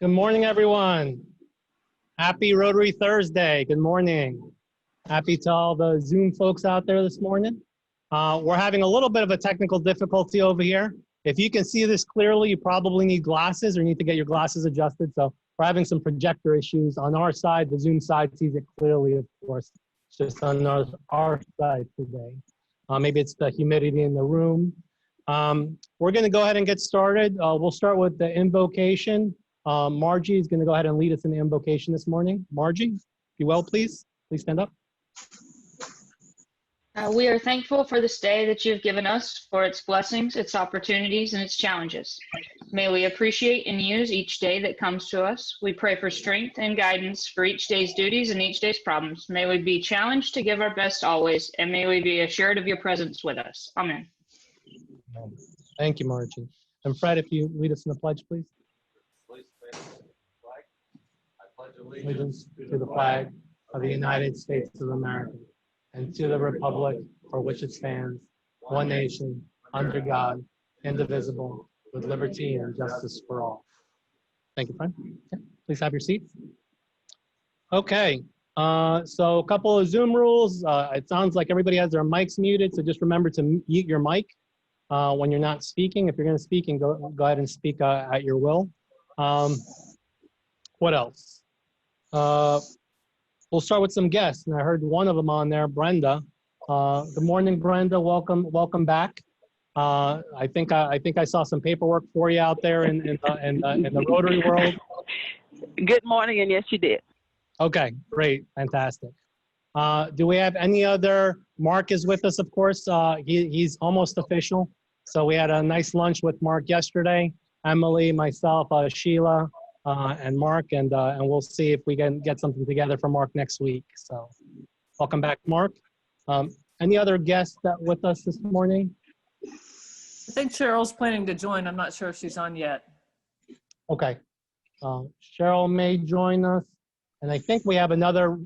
Good morning, everyone. Happy Rotary Thursday. Good morning. Happy to all the Zoom folks out there this morning. We're having a little bit of a technical difficulty over here. If you can see this clearly, you probably need glasses or need to get your glasses adjusted. So we're having some projector issues on our side. The Zoom side sees it clearly, of course. It's just on our side today. Maybe it's the humidity in the room. We're going to go ahead and get started. We'll start with the invocation. Margie is going to go ahead and lead us in the invocation this morning. Margie, if you will, please stand up. We are thankful for this day that you've given us, for its blessings, its opportunities, and its challenges. May we appreciate and use each day that comes to us. We pray for strength and guidance for each day's duties and each day's problems. May we be challenged to give our best always, and may we be assured of your presence with us. Amen. Thank you, Margie. And Fred, if you lead us in the pledge, please. Please stand for the flag. I pledge Allegiance to the flag of the United States of America and to the republic for which it stands, one nation, under God, indivisible, with liberty and justice for all. Thank you, Fred. Okay, please have your seats. Okay, so a couple of Zoom rules. It sounds like everybody has their mics muted, so just remember to mute your mic when you're not speaking. If you're going to speak, and go ahead and speak at your will. What else? We'll start with some guests, and I heard one of them on there, Brenda. Good morning, Brenda. Welcome back. I think I saw some paperwork for you out there in the Rotary world. Good morning, and yes, you did. Okay, great, fantastic. Do we have any other? Mark is with us, of course. He's almost official. So we had a nice lunch with Mark yesterday. Emily, myself, Sheila, and Mark, and we'll see if we can get something together for Mark next week. So welcome back, Mark. Any other guests that with us this morning? I think Cheryl's planning to join. I'm not sure if she's on yet. Okay. Cheryl may join us. And I think we have another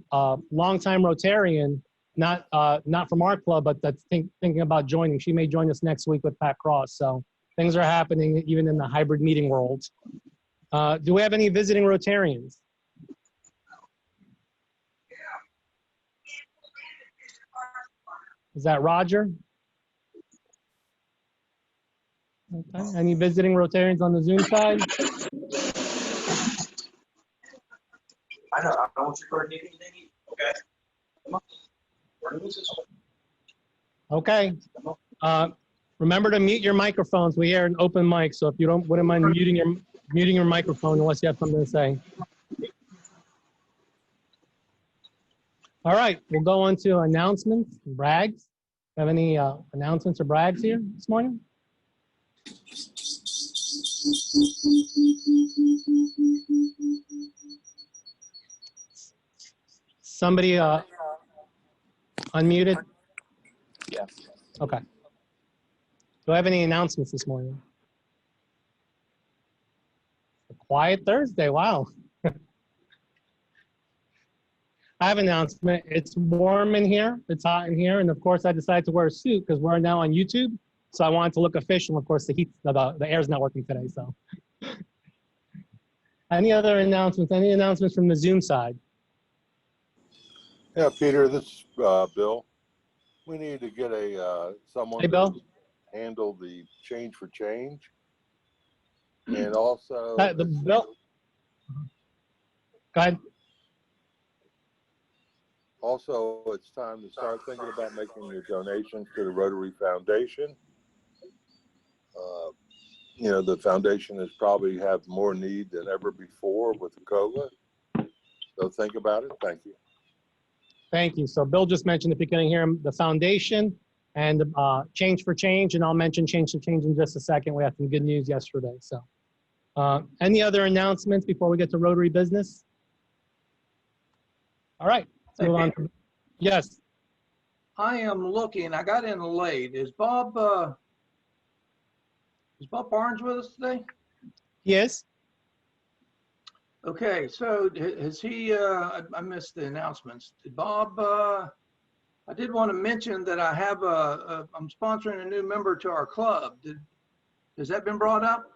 longtime Rotarian, not from our club, but that's thinking about joining. She may join us next week with Pat Cross. So things are happening even in the hybrid meeting world. Do we have any visiting Rotarians? Is that Roger? Okay. Any visiting Rotarians on the Zoom side? I don't want you for anything. Okay. Okay. Remember to mute your microphones. We hear an open mic, so if you wouldn't mind muting your microphone unless you have something to say. All right, we'll go on to announcements, brags. Have any announcements or brags here this morning? Somebody unmuted? Yeah. Okay. Do I have any announcements this morning? A quiet Thursday, wow. I have an announcement. It's warm in here, it's hot in here, and of course I decided to wear a suit because we're now on YouTube, so I wanted to look official. Of course, the air's not working today, so. Any other announcements? Any announcements from the Zoom side? Yeah, Peter, this is Bill. We need to get someone Bill? to handle the change for change. And also... Bill? Go ahead. Also, it's time to start thinking about making your donations to the Rotary Foundation. You know, the foundation has probably have more need than ever before with the COVID. So think about it. Thank you. Thank you. So Bill just mentioned, if you couldn't hear him, the foundation and Change for Change, and I'll mention Change for Change in just a second. We had some good news yesterday. So any other announcements before we get to Rotary business? All right. Move on. Yes. I am looking. I got in late. Is Bob Barnes with us today? Yes. Okay. So has he? I missed the announcements. Did Bob? I did want to mention that I have I'm sponsoring a new member to our club. Has that been brought up?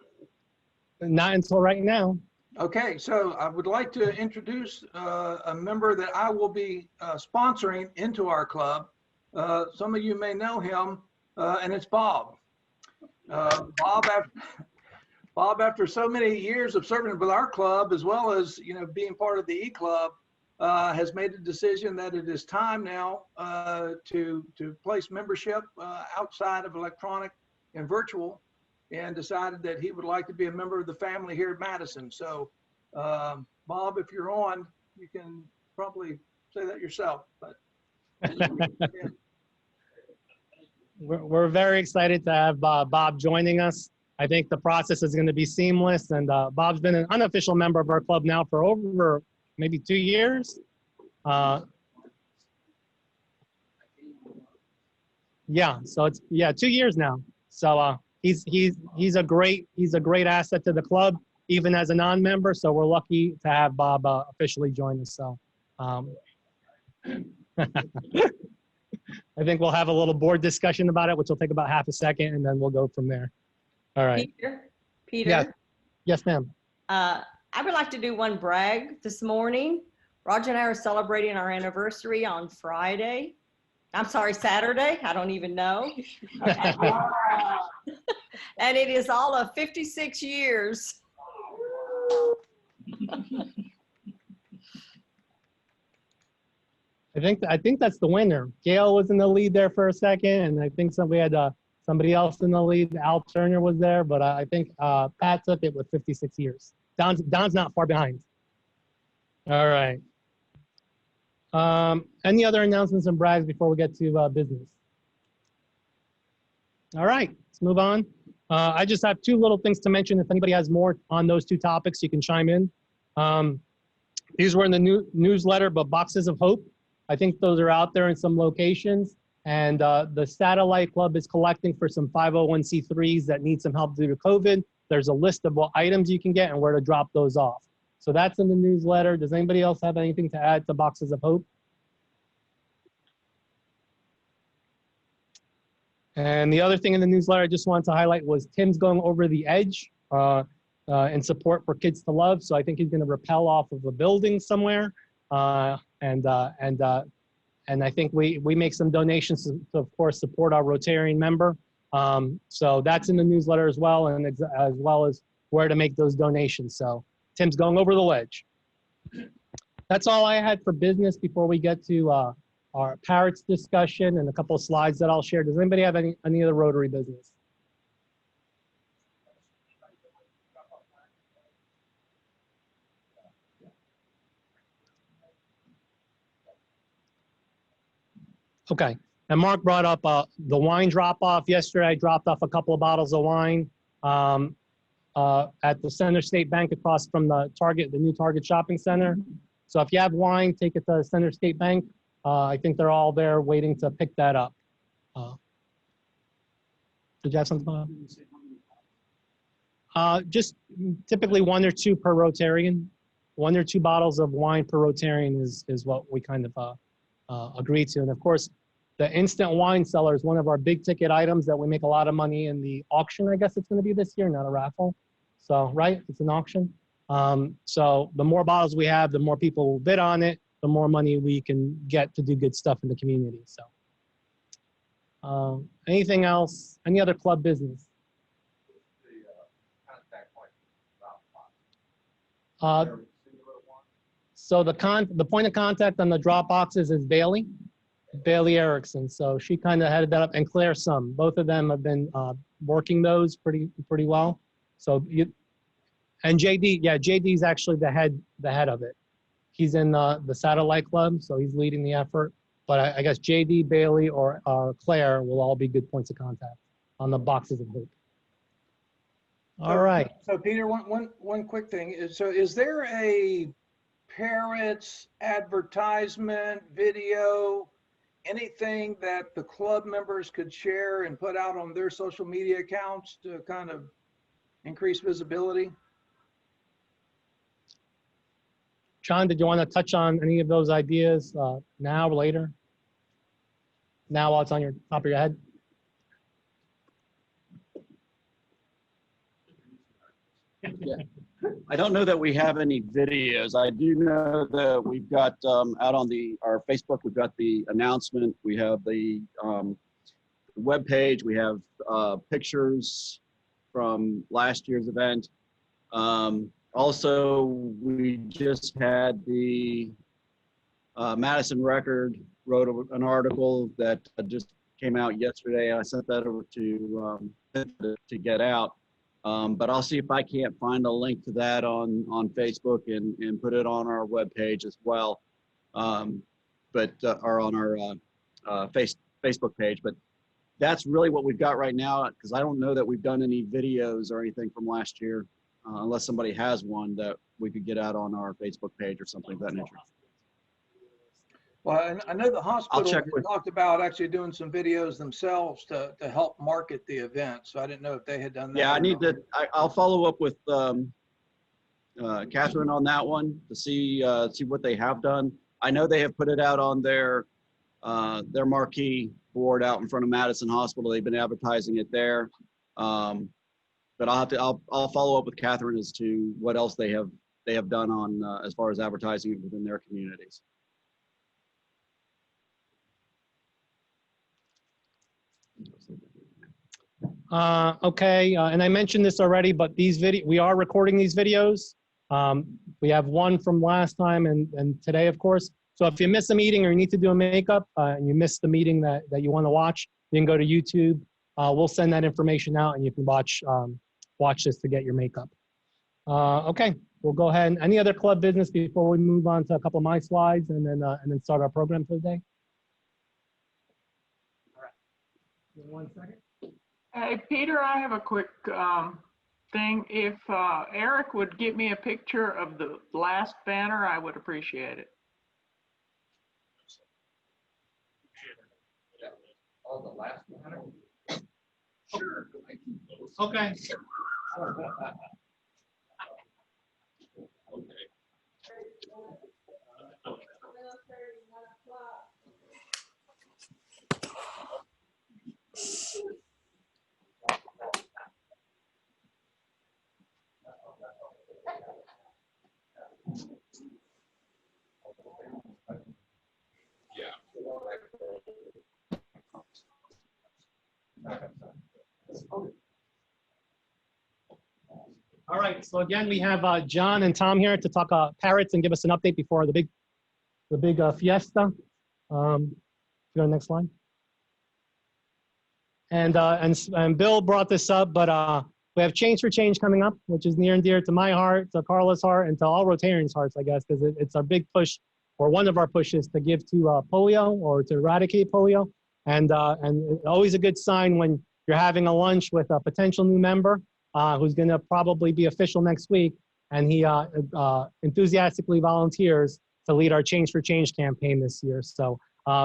Not until right now. Okay, so I would like to introduce a member that I will be sponsoring into our club. Some of you may know him, and it's Bob. Bob, after so many years of serving with our club, as well as being part of the E-Club, has made the decision that it is time now to place membership outside of electronic and virtual, and decided that he would like to be a member of the family here at Madison. So, Bob, if you're on, you can probably say that yourself. But We're very excited to have Bob joining us. I think the process is going to be seamless, and Bob's been an unofficial member of our club now for over maybe 2 years. Yeah, so it's 2 years now. So he's a great asset to the club, even as a non-member. So we're lucky to have Bob officially join us. So I think we'll have a little board discussion about it, which will take about half a second, and then we'll go from there. All right. Peter, Yes. Yes, ma'am. I would like to do one brag this morning. Roger and I are celebrating our anniversary on Friday. I'm sorry, Saturday. I don't even know. And it is all of 56 years. I think that's the winner. Gail was in the lead there for a second, and I think we had somebody else in the lead. Al Turner was there, but I think Pat took it with 56 years. Don's not far behind. All right. Any other announcements and brags before we get to business? All right, let's move on. I just have two little things to mention. If anybody has more on those two topics, you can chime in. These were in the newsletter, but Boxes of Hope. I think those are out there in some locations. And the Satellite Club is collecting for some 501c3s that need some help due to COVID. There's a list of what items you can get and where to drop those off. So that's in the newsletter. Does anybody else have anything to add to Boxes of Hope? And the other thing in the newsletter I just wanted to highlight was Tim's going over the edge in support for Kids to Love. So I think he's going to rappel off of a building somewhere. And I think we make some donations to, of course, support our Rotarian member. So that's in the newsletter as well, and as well as where to make those donations. So Tim's going over the ledge. That's all I had for business before we get to our Parrots discussion and a couple of slides that I'll share. Does anybody have any other Rotary business? Okay, and Mark brought up the wine drop-off. Yesterday, I dropped off a couple of bottles of wine at the Center State Bank across from the new Target shopping center. So if you have wine, take it to Center State Bank. I think they're all there waiting to pick that up. Did you have something? Just typically 1 or 2 per Rotarian. 1 or 2 bottles of wine per Rotarian is what we kind of agree to. And of course, the instant wine cellar is one of our big ticket items that we make a lot of money in the auction. I guess it's going to be this year, not a raffle. So, right, it's an auction. So the more bottles we have, the more people will bid on it, the more money we can get to do good stuff in the community. So anything else? Any other club business? So the point of contact on the drop boxes is Bailey Erickson. So she kind of headed that up, and Claire Sum. Both of them have been working those pretty well. So and JD, yeah, JD's actually the head of it. He's in the Satellite Club, so he's leading the effort. But I guess JD, Bailey, or Claire will all be good points of contact on the Boxes of Hope. All right. So Peter, one quick thing. Is there a Parrots advertisement, video, anything that the club members could share and put out on their social media accounts to kind of increase visibility? John, did you want to touch on any of those ideas now or later? Now while it's on your top of your head? I don't know that we have any videos. I do know that we've got out on our Facebook, we've got the announcement. We have the web page. We have pictures from last year's event. Also, we just had the Madison Record wrote an article that just came out yesterday. I sent that over to get out. But I'll see if I can't find a link to that on Facebook and put it on our webpage as well, or on our Facebook page. But that's really what we've got right now, because I don't know that we've done any videos or anything from last year, unless somebody has one that we could get out on our Facebook page or something of that nature. Well, I know the hospital check with- talked about actually doing some videos themselves to help market the event. So I didn't know if they had done that. Yeah, I'll follow up with Catherine on that one to see what they have done. I know they have put it out on their marquee board out in front of Madison Hospital. They've been advertising it there. But I'll follow up with Catherine as to what else they have done on as far as advertising it within their communities. Okay, and I mentioned this already, but we are recording these videos. We have one from last time and today, of course. So if you miss a meeting or you need to do a makeup and you missed the meeting that you want to watch, you can go to YouTube. We'll send that information out and you can watch this to get your makeup. Okay, we'll go ahead. Any other club business before we move on to a couple of my slides and then start our program for the day? All right. 1 second. Hey, Peter, I have a quick thing. If Eric would get me a picture of the last banner, I would appreciate it. Oh, the last one? Sure. Okay. All right, so again, we have John and Tom here to talk Parrots and give us an update before the big fiesta. Go to the next slide. And Bill brought this up, but we have Change for Change coming up, which is near and dear to my heart, to Carla's heart, and to all Rotarians' hearts, I guess, because it's our big push, or one of our pushes, to give to polio or to eradicate polio. And always a good sign when you're having a lunch with a potential new member who's going to probably be official next week, and he enthusiastically volunteers to lead our Change for Change campaign this year. So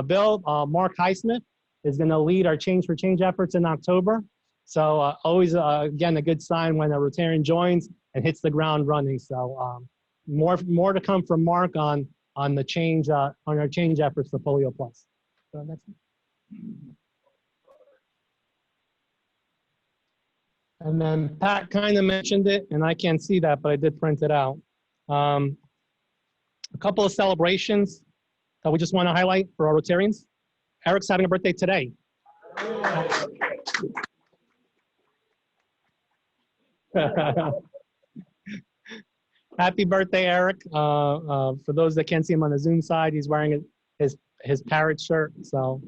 Bill, Mark Highsmith is going to lead our Change for Change efforts in October. So always, again, a good sign when a Rotarian joins and hits the ground running. So more to come from Mark on the change, on our change efforts for Polio Plus. So next one. And then Pat kind of mentioned it, and I can't see that, but I did print it out. A couple of celebrations that we just want to highlight for our Rotarians. Eric's having a birthday today. Happy birthday, Eric. For those that can't see him on the Zoom side, he's wearing his Parrot shirt. So,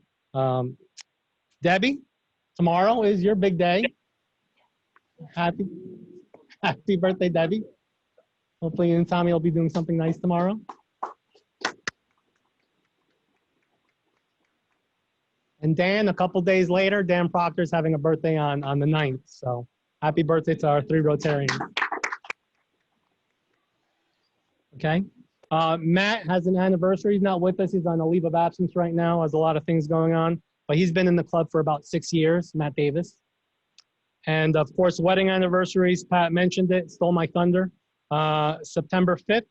Debbie, tomorrow is your big day. Happy birthday, Debbie. Hopefully you and Tommy will be doing something nice tomorrow. And Dan, a couple days later, Dan Proctor's having a birthday on the 9th. So happy birthday to our 3 Rotarians. Okay. Matt has an anniversary. He's not with us. He's on a leave of absence right now. Has a lot of things going on. But he's been in the club for about 6 years, Matt Davis. And of course, wedding anniversaries, Pat mentioned it, stole my thunder. September 5th,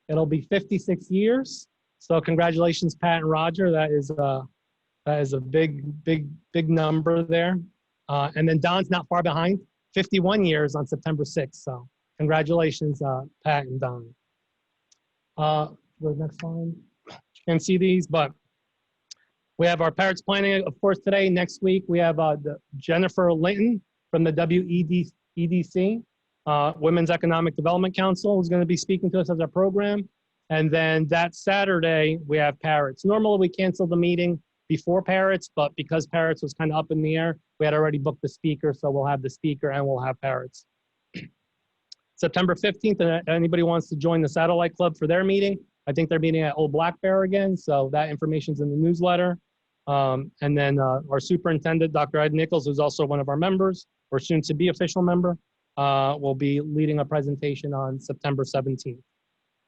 it'll be 56 years. So congratulations, Pat and Roger. That is a big number there. And then Don's not far behind, 51 years on September 6th. So Congratulations, Pat and Don. The next line, you can't see these, but we have our Parrots planning, of course, today. Next week, we have Jennifer Linton from the WEDC, Women's Economic Development Council, who's going to be speaking to us as our program. And then that Saturday, we have Parrots. Normally, we cancel the meeting before Parrots, but because Parrots was kind of up in the air, we had already booked the speaker, so we'll have the speaker and we'll have Parrots. September 15th, anybody wants to join the Satellite Club for their meeting, I think they're meeting at Old Black Bear again, so that information's in the newsletter. And then our superintendent, Dr. Ed Nichols, who's also one of our members, or soon to be official member, will be leading a presentation on September 17th.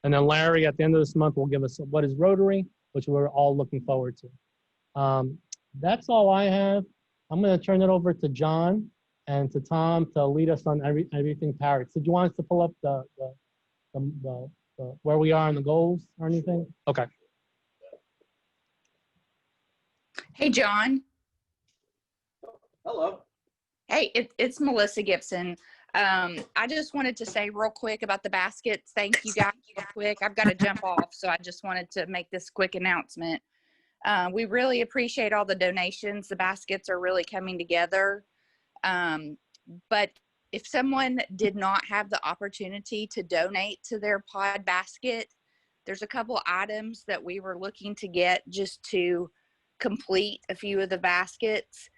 And then Larry, at the end of this month, will give us what is Rotary, which we're all looking forward to. That's all I have. I'm going to turn it over to John and to Tom to lead us on everything Parrots. Did you want us to pull up the where we are in the goals or anything? Okay. Hey, John. Hello. Hey, it's Melissa Gibson. I just wanted to say real quick about the baskets. Thank you guys real quick. I've got to jump off, so I just wanted to make this quick announcement. We really appreciate all the donations. The baskets are really coming together. But if someone did not have the opportunity to donate to their pod basket, there's a couple items that we were looking to get just to complete a few of the baskets.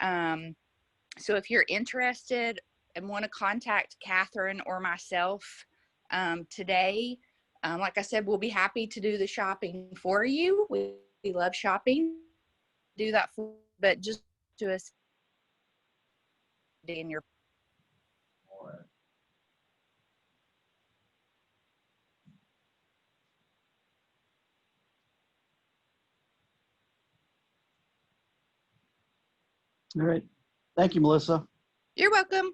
So if you're interested and want to contact Catherine or myself today, like I said, we'll be happy to do the shopping for you. We love shopping. Do that for, but just to us in your. All right. Thank you, Melissa. You're welcome.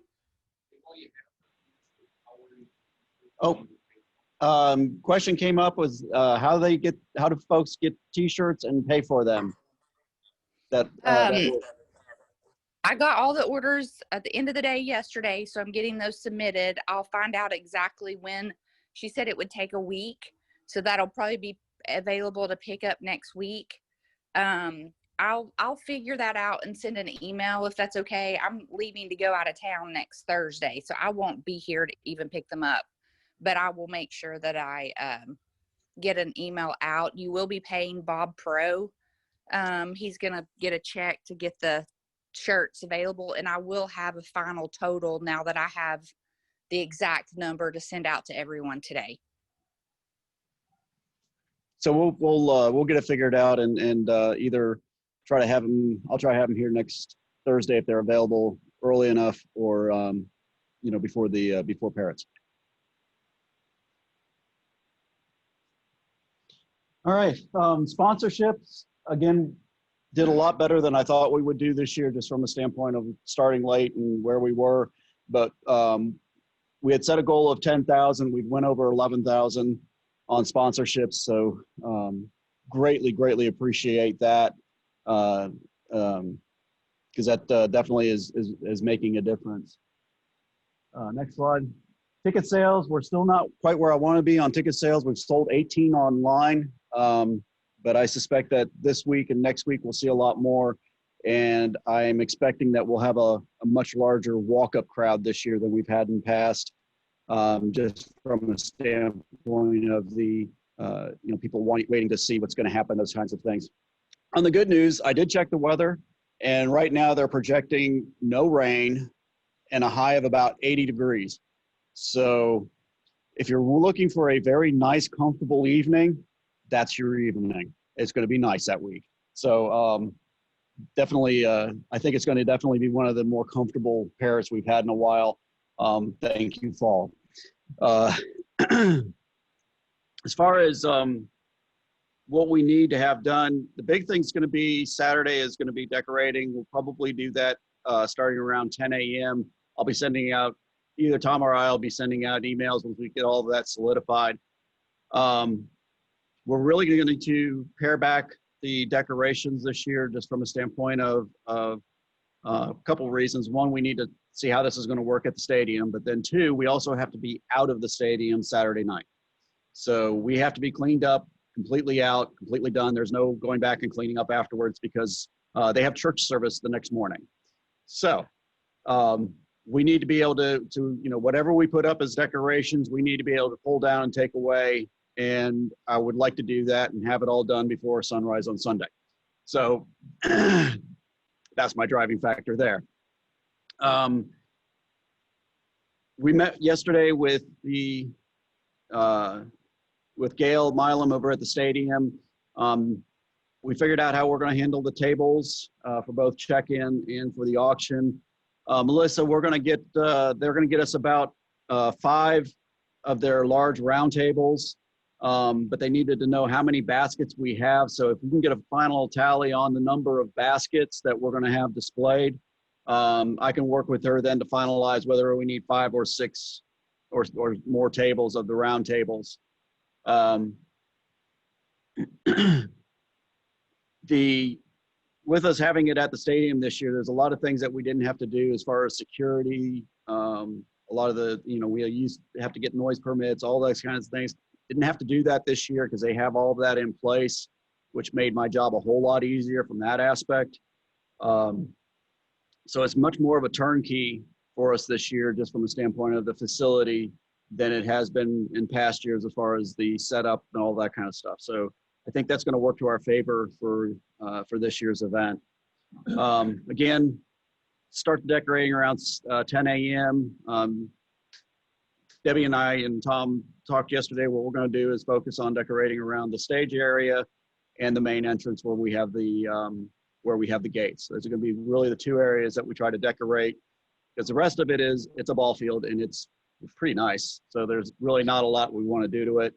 Question came up was how do folks get T-shirts and pay for them? I got all the orders at the end of the day yesterday, so I'm getting those submitted. I'll find out exactly when. She said it would take a week, so that'll probably be available to pick up next week. I'll figure that out and send an email if that's okay. I'm leaving to go out of town next Thursday, so I won't be here to even pick them up, but I will make sure that I get an email out. You will be paying Bob Pro. He's going to get a check to get the shirts available, and I will have a final total now that I have the exact number to send out to everyone today. So we'll get it figured out and either try to have them. I'll try to have them here next Thursday if they're available early enough, or before Parrots. All right, sponsorships again did a lot better than I thought we would do this year, just from a standpoint of starting late and where we were. But we had set a goal of 10,000. We went over 11,000 on sponsorships, so greatly appreciate that, because that definitely is making a difference. Next slide. Ticket sales, we're still not quite where I want to be on ticket sales. We've sold 18 online, but I suspect that this week and next week we'll see a lot more, and I'm expecting that we'll have a much larger walk-up crowd this year than we've had in the past, just from a standpoint of the people waiting to see what's going to happen, those kinds of things. On the good news, I did check the weather, and right now they're projecting no rain and a high of about 80 degrees. So if you're looking for a very nice, comfortable evening, that's your evening. It's going to be nice that week. So definitely, I think it's going to definitely be one of the more comfortable Parrots we've had in a while. Thank you, fall. As far as what we need to have done, the big thing's going to be Saturday is going to be decorating. We'll probably do that starting around 10 a.m. I'll be sending out, either Tom or I will be sending out emails once we get all of that solidified. We're really going to pare back the decorations this year, just from a standpoint of A couple reasons. One, we need to see how this is going to work at the stadium, but then two, we also have to be out of the stadium Saturday night. So we have to be cleaned up, completely out, completely done. There's no going back and cleaning up afterwards because they have church service the next morning. So we need to be able to, whatever we put up as decorations, we need to be able to pull down and take away. And I would like to do that and have it all done before sunrise on Sunday. So that's my driving factor there. We met yesterday with with Gail Milam over at the stadium. We figured out how we're going to handle the tables for both check-in and for the auction. Melissa, they're going to get us about 5 of their large round tables, but they needed to know how many baskets we have. So if we can get a final tally on the number of baskets that we're going to have displayed, I can work with her then to finalize whether we need 5 or 6 or more tables of the round tables. With us having it at the stadium this year, there's a lot of things that we didn't have to do as far as security. A lot of the, we have to get noise permits, all those kinds of things. Didn't have to do that this year because they have all of that in place, which made my job a whole lot easier from that aspect. So it's much more of a turnkey for us this year, just from the standpoint of the facility, than it has been in past years as far as the setup and all that kind of stuff. So I think that's going to work to our favor for this year's event. Again, start the decorating around 10 a.m. Debbie and I and Tom talked yesterday. What we're going to do is focus on decorating around the stage area and the main entrance where we have the gates. Those are going to be really the 2 areas that we try to decorate, because the rest of it's a ball field and it's pretty nice. So there's really not a lot we want to do to it.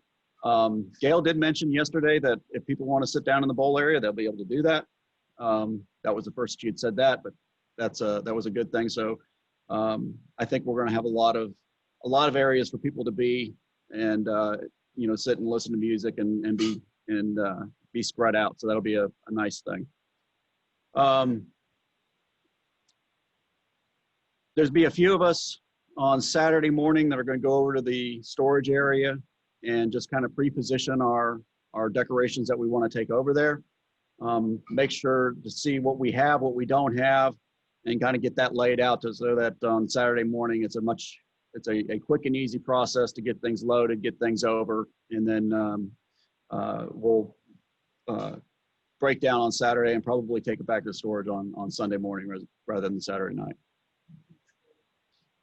Gail did mention yesterday that if people want to sit down in the bowl area, they'll be able to do that. That was the first she had said that, but that was a good thing. So I think we're going to have a lot of areas for people to be and sit and listen to music and be spread out. So that'll be a nice thing. There's be a few of us on Saturday morning that are going to go over to the storage area and just kind of pre-position our decorations that we want to take over there. Make sure to see what we have, what we don't have, and kind of get that laid out so that on Saturday morning it's a quick and easy process to get things loaded, get things over, and then we'll break down on Saturday and probably take it back to storage on Sunday morning rather than Saturday night.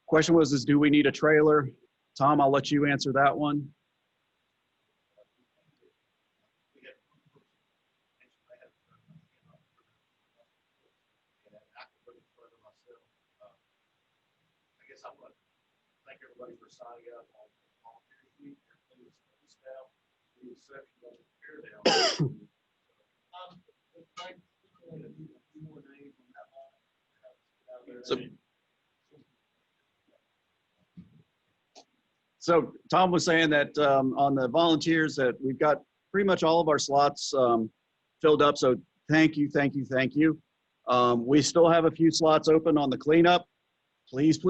Question was, do we need a trailer? Tom, I'll let you answer that one. I guess I want to thank everybody for signing up on Volunteers Week, including the staff, the exception of the tear down. So Tom was saying that on the volunteers that we've got pretty much all of our slots filled up. So thank you. We still have a few slots open on the cleanup. Please.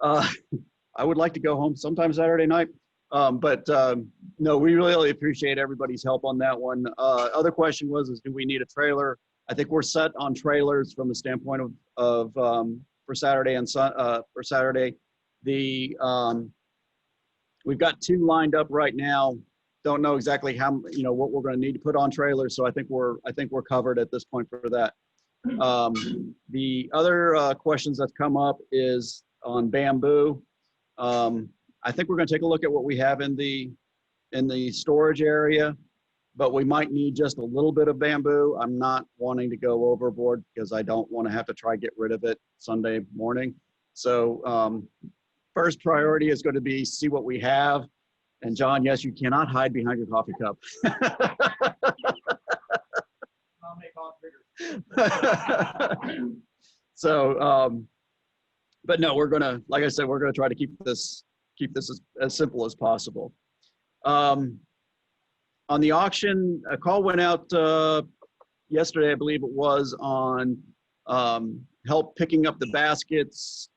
I would like to go home sometime Saturday night. No, we really appreciate everybody's help on that one. Other question was, do we need a trailer? I think we're set on trailers from the standpoint of for Saturday and for Saturday. We've got 2 lined up right now. Don't know exactly how, what we're going to need to put on trailers. So I think we're covered at this point for that. The other questions that's come up is on bamboo. I think we're going to take a look at what we have in the storage area, but we might need just a little bit of bamboo. I'm not wanting to go overboard because I don't want to have to try to get rid of it Sunday morning. So first priority is going to be see what we have. And John, yes, you cannot hide behind your coffee cup. I'll make all bigger. So, but no, we're gonna, like I said, we're gonna try to keep this as simple as possible. On the auction, a call went out yesterday, I believe it was, on help picking up the baskets.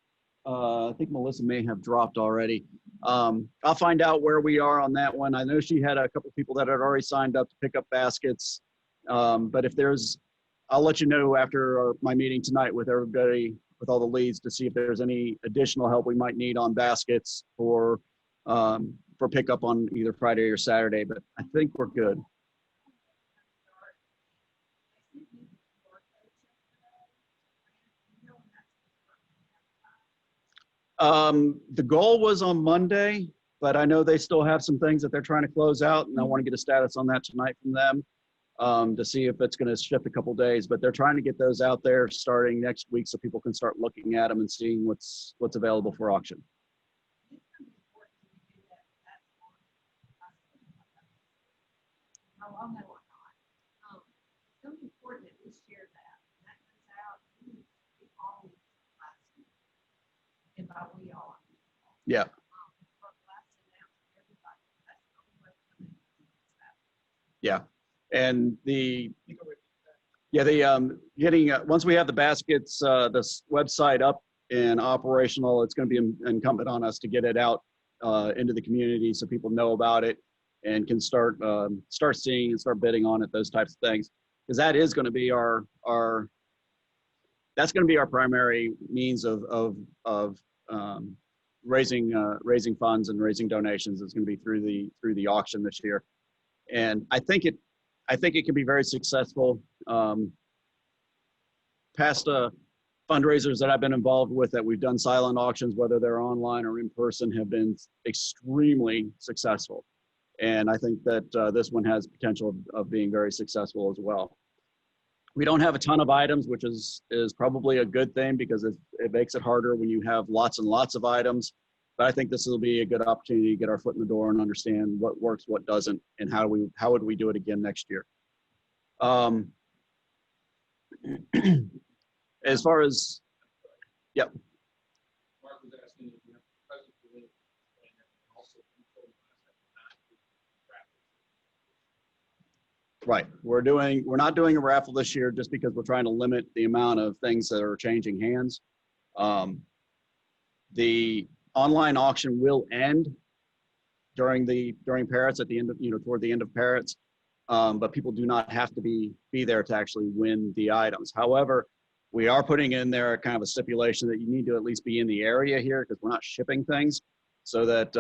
I think Melissa may have dropped already. I'll find out where we are on that one. I know she had a couple people that had already signed up to pick up baskets. But if there's, I'll let you know after my meeting tonight with everybody, with all the leads, to see if there's any additional help we might need on baskets for pickup on either Friday or Saturday. But I think we're good. The goal was on Monday, but I know they still have some things that they're trying to close out, and I want to get a status on that tonight from them to see if it's going to shift a couple days. But they're trying to get those out there starting next week so people can start looking at them and seeing what's available for auction. Yeah. Yeah. And getting once we have the baskets, this website up and operational, it's going to be incumbent on us to get it out into the community so people know about it and can start seeing and start bidding on it, those types of things, because that is going to be our primary means of raising funds and raising donations. Is going to be through the auction this year, and I think it can be very successful. Past fundraisers that I've been involved with that we've done silent auctions, whether they're online or in person, have been extremely successful, and I think that this one has potential of being very successful as well. We don't have a ton of items, which is probably a good thing, because it makes it harder when you have lots and lots of items. But I think this will be a good opportunity to get our foot in the door and understand what works, what doesn't, and how would we do it again next year. As far as, yep. Mark was asking if you have present and also Right. We're not doing a raffle this year just because we're trying to limit the amount of things that are changing hands. The online auction will end during Parrots at the end of, toward the end of Parrots. But people do not have to be there to actually win the items. However, we are putting in there kind of a stipulation that you need to at least be in the area here, because we're not shipping things, so that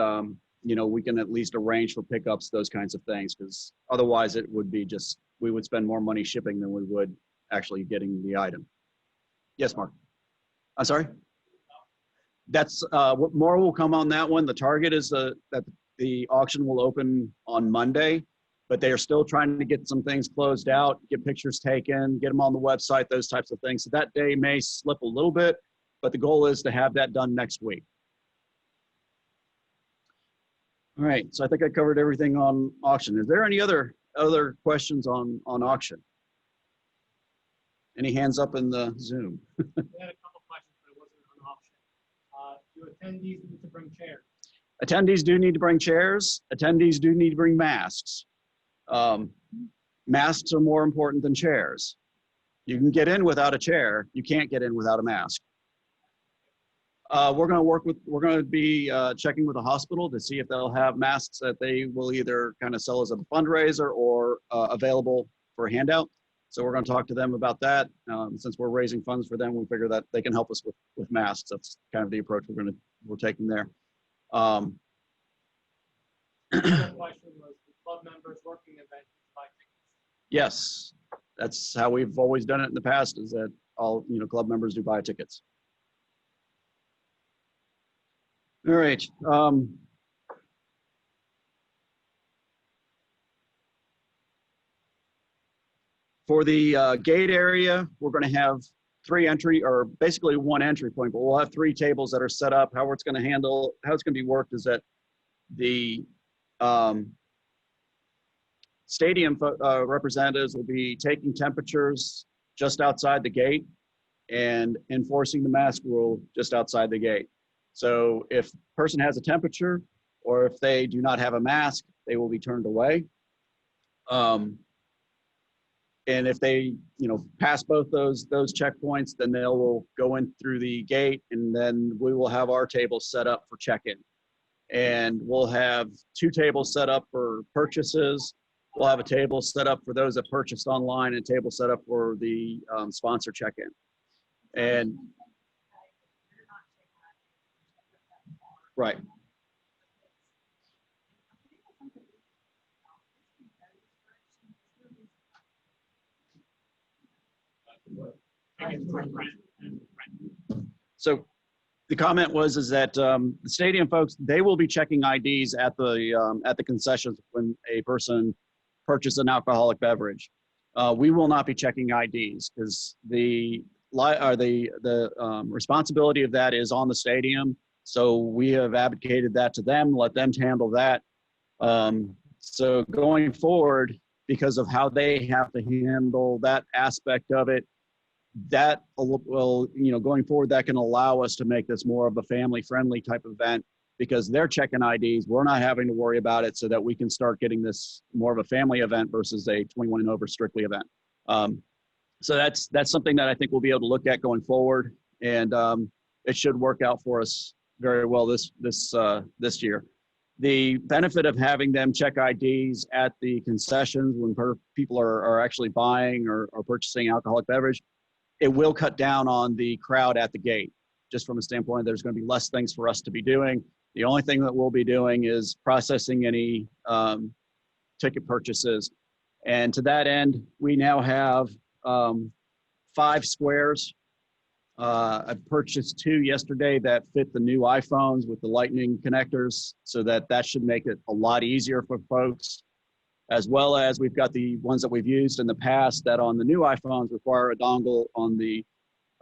we can at least arrange for pickups, those kinds of things, because otherwise it would be just, we would spend more money shipping than we would actually getting the item. Yes, Mark. I'm sorry? That's more will come on that one. The target is that the auction will open on Monday, but they are still trying to get some things closed out, get pictures taken, get them on the website, those types of things. So that day may slip a little bit, but the goal is to have that done next week. All right, so I think I covered everything on auction. Is there any other questions on auction? Any hands up in the Zoom? We had a couple questions, but it wasn't on auction. Do attendees need to bring chairs? Attendees do need to bring chairs. Attendees do need to bring masks. Masks are more important than chairs. You can get in without a chair. You can't get in without a mask. We're going to be checking with the hospital to see if they'll have masks that they will either kind of sell as a fundraiser or available for a handout. So we're going to talk to them about that. Since we're raising funds for them, we figure that they can help us with masks. That's kind of the approach we're taking there. The question was, the club members working event buy tickets? Yes, that's how we've always done it in the past, is that all club members do buy tickets. All right. For the gate area, we're going to have basically one entry point, but we'll have 3 tables that are set up. How it's going to be worked is that the stadium representatives will be taking temperatures just outside the gate and enforcing the mask rule just outside the gate. So if a person has a temperature or if they do not have a mask, they will be turned away. And if they, pass both those checkpoints, then they will go in through the gate, and then we will have our tables set up for check-in. And we'll have 2 tables set up for purchases. We'll have a table set up for those that purchased online, and a table set up for the sponsor check-in. And right. So the comment was that the stadium folks, they will be checking IDs at the concessions when a person purchases an alcoholic beverage. We will not be checking IDs because the responsibility of that is on the stadium. So we have advocated that to them, let them handle that. So going forward, because of how they have to handle that aspect of it, that will, going forward, that can allow us to make this more of a family-friendly type event because they're checking IDs. We're not having to worry about it, so that we can start getting this more of a family event versus a 21 and over strictly event. So that's something that I think we'll be able to look at going forward, and it should work out for us very well this year. The benefit of having them check IDs at the concessions when people are actually buying or purchasing alcoholic beverage, it will cut down on the crowd at the gate. Just from a standpoint, there's going to be less things for us to be doing. The only thing that we'll be doing is processing any ticket purchases. And to that end, we now have 5 squares. I purchased 2 yesterday that fit the new iPhones with the lightning connectors, so that should make it a lot easier for folks. As well as we've got the ones that we've used in the past that on the new iPhones require a dongle. On the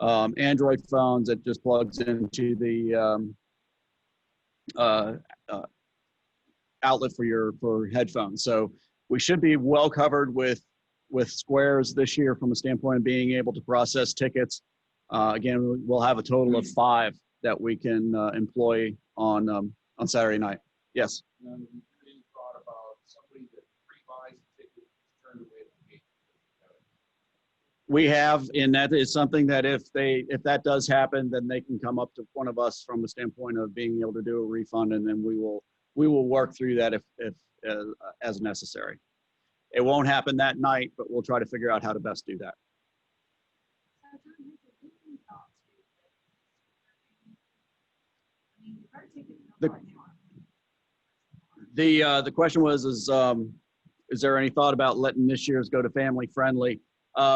Android phones, it just plugs into the outlet for headphones. So we should be well covered with squares this year from a standpoint of being able to process tickets. Again, we'll have a total of 5 that we can employ on Saturday night. Yes. Any thought about somebody that pre-buys a ticket turned away at the gate? We have, and that is something that if that does happen, then they can come up to one of us from the standpoint of being able to do a refund, and then we will work through that if as necessary. It won't happen that night, but we'll try to figure out how to best do that. The question was, is there any thought about letting this year's go to family friendly?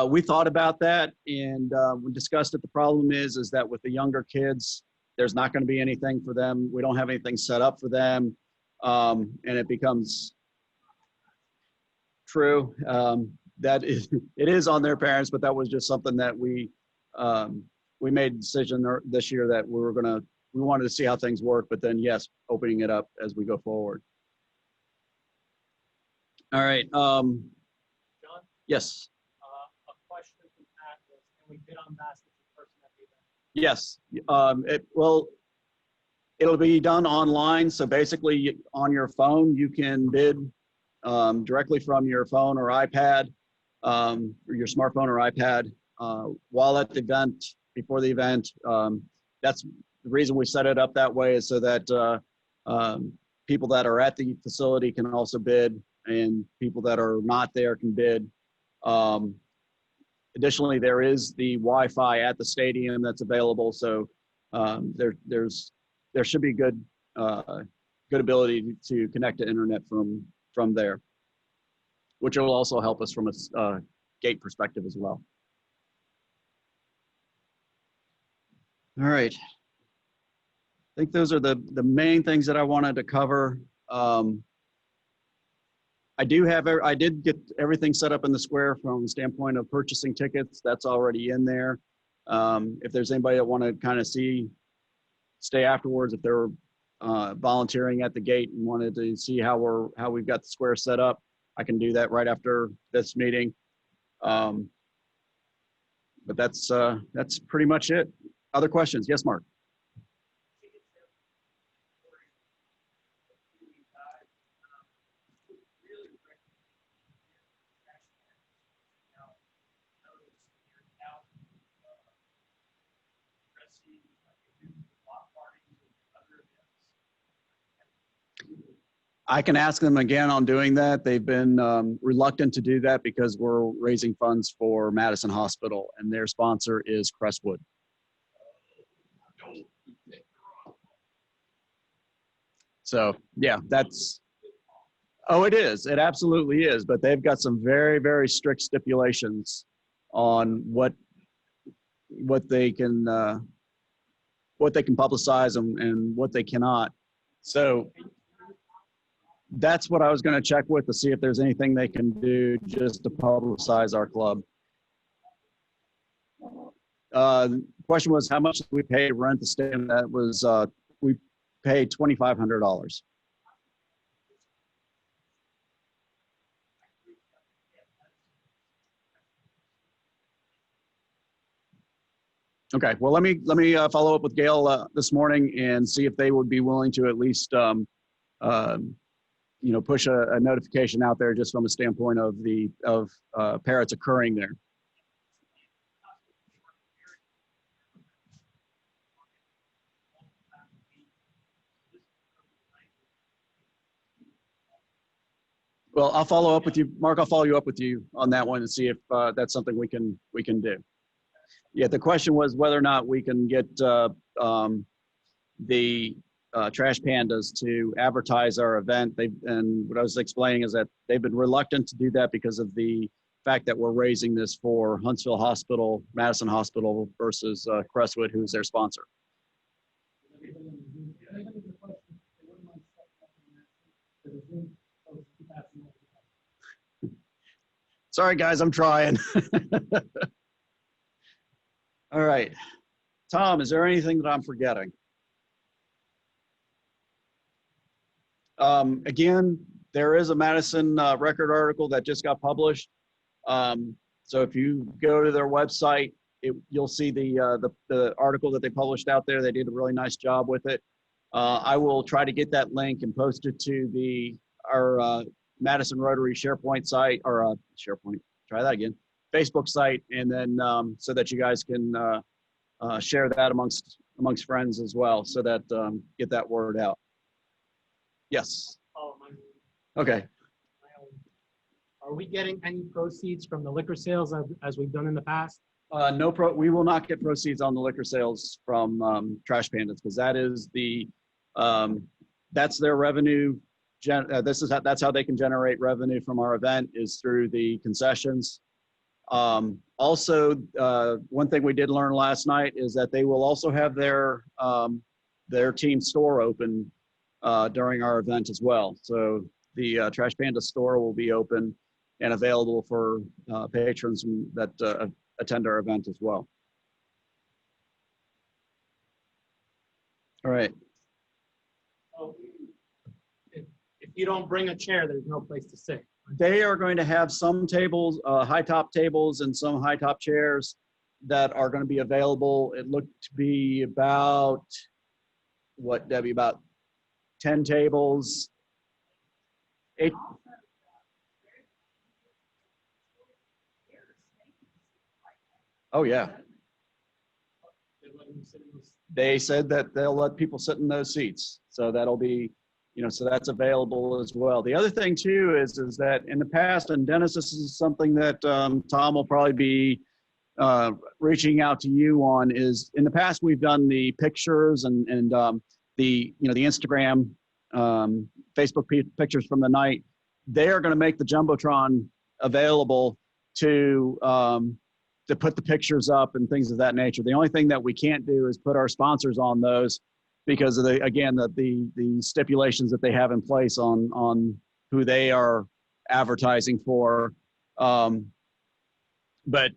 We thought about that, and we discussed it. The problem is that with the younger kids, there's not going to be anything for them. We don't have anything set up for them, and it becomes true. That is, it is on their parents, but that was just something that we made a decision this year that we wanted to see how things work, but then yes, opening it up as we go forward. All right. John? Yes. A question from Pat was, can we bid on baskets in person at the event? Yes. It'll be done online. So basically on your phone, you can bid directly from your phone or iPad, or your smartphone or iPad while at the event, before the event. That's the reason we set it up that way, is so that people that are at the facility can also bid, and people that are not there can bid. Additionally, there is the Wi-Fi at the stadium that's available, so there should be good ability to connect to internet from there, which will also help us from a gate perspective as well. All right. I think those are the main things that I wanted to cover. I did get everything set up in the square from the standpoint of purchasing tickets. That's already in there. If there's anybody that want to kind of stay afterwards, if they're volunteering at the gate and wanted to see how we've got the square set up, I can do that right after this meeting. But that's pretty much it. Other questions? Yes, Mark. I can ask them again on doing that. They've been reluctant to do that because we're raising funds for Madison Hospital and their sponsor is Crestwood. So yeah, that's, oh, it is. It absolutely is. But they've got some very, very strict stipulations on what they can publicize and what they cannot. So that's what I was going to check with to see if there's anything they can do just to publicize our club. The question was how much did we pay to rent the stadium? That was we paid $2,500. Okay, well, let me follow up with Gail this morning and see if they would be willing to at least, push a notification out there just from a standpoint of parrots occurring there. Well, I'll follow up with you, Mark. I'll follow you up with you on that one and see if that's something we can do. Yeah, the question was whether or not we can get the Trash Pandas to advertise our event. And what I was explaining is that they've been reluctant to do that because of the fact that we're raising this for Huntsville Hospital, Madison Hospital versus Crestwood, who's their sponsor. Sorry, guys, I'm trying. All right. Tom, is there anything that I'm forgetting? Again, there is a Madison Record article that just got published. So if you go to their website, you'll see the article that they published out there. They did a really nice job with it. I will try to get that link and post it to our Madison Rotary SharePoint site, or SharePoint, try that again, Facebook site, and then so that you guys can share that amongst friends as well, so that get that word out. Yes. Okay. Are we getting any proceeds from the liquor sales as we've done in the past? We will not get proceeds on the liquor sales from Trash Pandas, because that is that's their revenue. That's how they can generate revenue from our event, is through the concessions. Also, one thing we did learn last night is that they will also have their team store open during our event as well. So the Trash Panda store will be open and available for patrons that attend our event as well. All right. So if you don't bring a chair, there's no place to sit. They are going to have some tables, high top tables and some high top chairs that are going to be available. It looked to be about, what, Debbie, about 10 tables, 8. Oh, yeah. They said that they'll let people sit in those seats. So that'll be, so that's available as well. The other thing too is that in the past, and Dennis, this is something that Tom will probably be reaching out to you on, is in the past we've done the pictures and the Instagram, Facebook pictures from the night. They are going to make the Jumbotron available to put the pictures up and things of that nature. The only thing that we can't do is put our sponsors on those, because of the stipulations that they have in place on who they are advertising for. But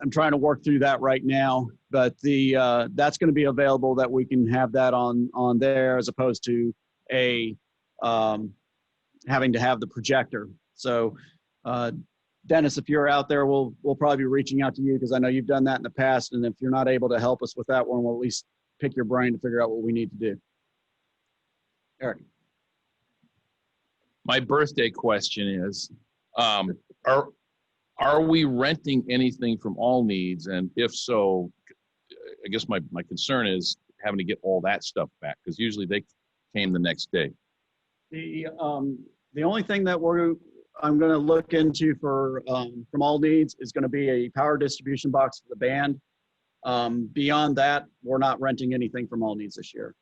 I'm trying to work through that right now. But that's going to be available, that we can have that on there, as opposed to having to have the projector. So Dennis, if you're out there, we'll probably be reaching out to you, because I know you've done that in the past. And if you're not able to help us with that one, we'll at least pick your brain to figure out what we need to do. Eric. My birthday question is, are we renting anything from All Needs? And if so, I guess my concern is having to get all that stuff back, because usually they came the next day. The only thing that I'm going to look into for from All Needs is going to be a power distribution box for the band. Beyond that, we're not renting anything from All Needs this year.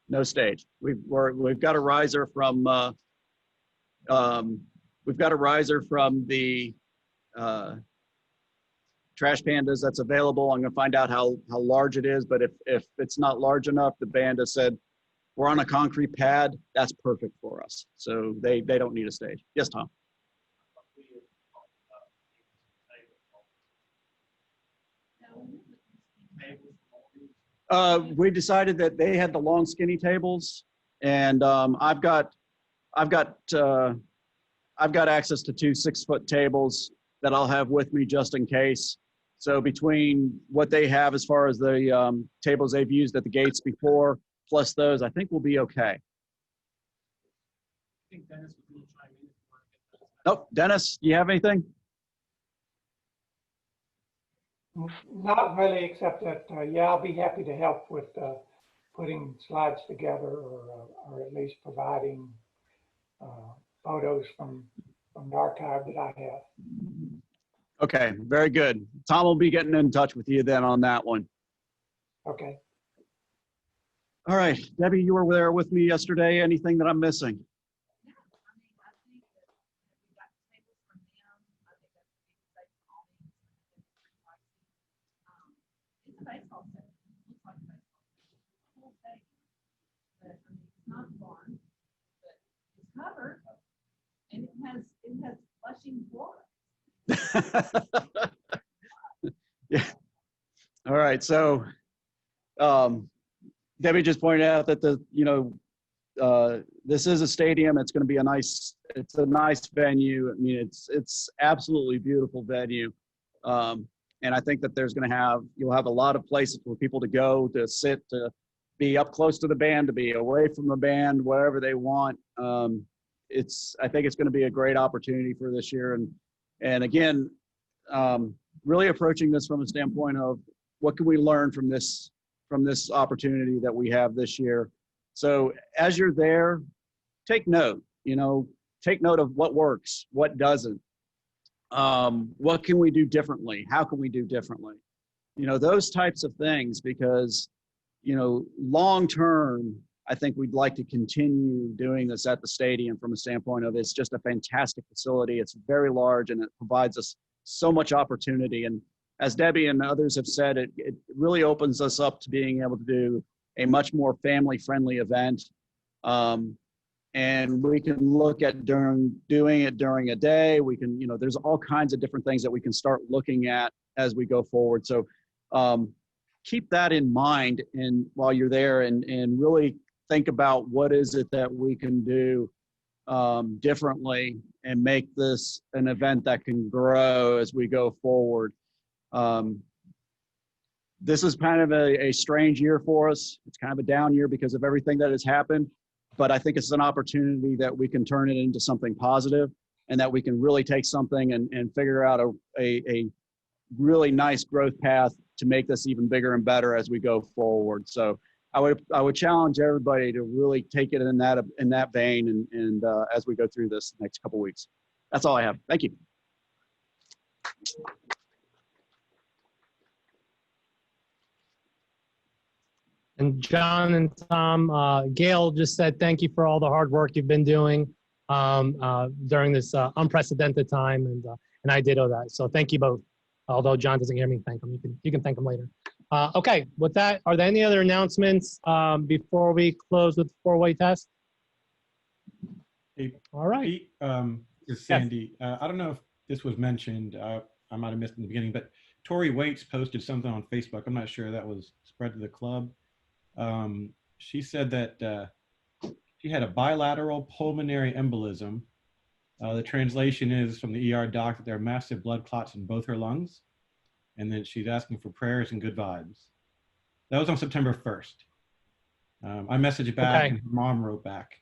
No stage. We've got a riser from the Trash Pandas that's available. I'm going to find out how large it is, but if it's not large enough, the band has said we're on a concrete pad. That's perfect for us. So they don't need a stage. Yes, Tom. We decided that they had the long skinny tables, and I've got access to 2 6-foot tables that I'll have with me just in case. So between what they have as far as the tables they've used at the gates before, plus those, I think we'll be okay. Oh, Dennis, do you have anything? Not really, except that, yeah, I'll be happy to help with putting slides together or at least providing photos from the archive that I have. Okay, very good. Tom will be getting in touch with you then on that one. Okay. All right, Debbie, you were there with me yesterday. Anything that I'm missing? Covered, and it has flushing water. Yeah. All right. So Debbie just pointed out that this is a stadium. It's going to be a nice venue. I mean, it's absolutely beautiful venue. And I think that you'll have a lot of places for people to go, to sit, to be up close to the band, to be away from the band, wherever they want. I think it's going to be a great opportunity for this year. And again, really approaching this from a standpoint of what can we learn from this opportunity that we have this year. So as you're there, take note, take note of what works, what doesn't, what can we do differently? How can we do differently? Those types of things, because long term, I think we'd like to continue doing this at the stadium from a standpoint of it's just a fantastic facility. It's very large and it provides us so much opportunity. And as Debbie and others have said, it really opens us up to being able to do a much more family-friendly event. And we can look at doing it during a day. We can, there's all kinds of different things that we can start looking at as we go forward. So keep that in mind and while you're there and really think about what is it that we can do differently and make this an event that can grow as we go forward. This is kind of a strange year for us. It's kind of a down year because of everything that has happened, but I think it's an opportunity that we can turn it into something positive and that we can really take something and figure out a really nice growth path to make this even bigger and better as we go forward. So I would challenge everybody to really take it in that vein and as we go through this next couple weeks. That's all I have. Thank you. And John and Tom, Gail just said thank you for all the hard work you've been doing during this unprecedented time, and I ditto that. So thank you both. Although John doesn't hear me thank him, you can thank him later. Okay, with that, are there any other announcements before we close with the four-way test? Hey, all right. Pete, it's Sandy. Yes. I don't know if this was mentioned. I might have missed in the beginning, but Tori Waits posted something on Facebook. I'm not sure that was spread to the club. She said that she had a bilateral pulmonary embolism. The translation is from the ER doc that there are massive blood clots in both her lungs, and that she's asking for prayers and good vibes. That was on September 1st. I messaged back and her mom wrote back.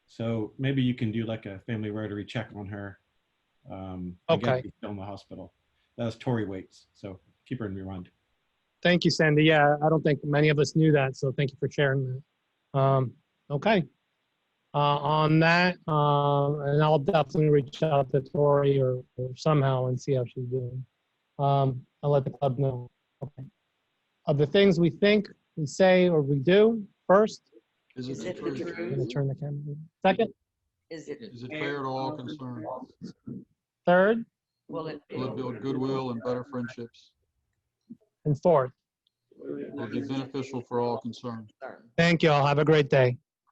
So maybe you can do like a family Rotary check on her. Okay. She's still in the hospital. That was Tori Waits. So keep her in your mind. Thank you, Sandy. Yeah, I don't think many of us knew that, so thank you for sharing that. Okay. on that. And I'll definitely reach out to Tori or somehow and see how she's doing. I'll let the club know. Okay. Of the things we think, we say, or we do, first. Is it I'm the gonna truth? turn the camera. Second. Is it Fair to all concerned? Third. Will it Will it build goodwill and better friendships? And fourth. Will it be beneficial for all concerned? Thank you all. Have a great day.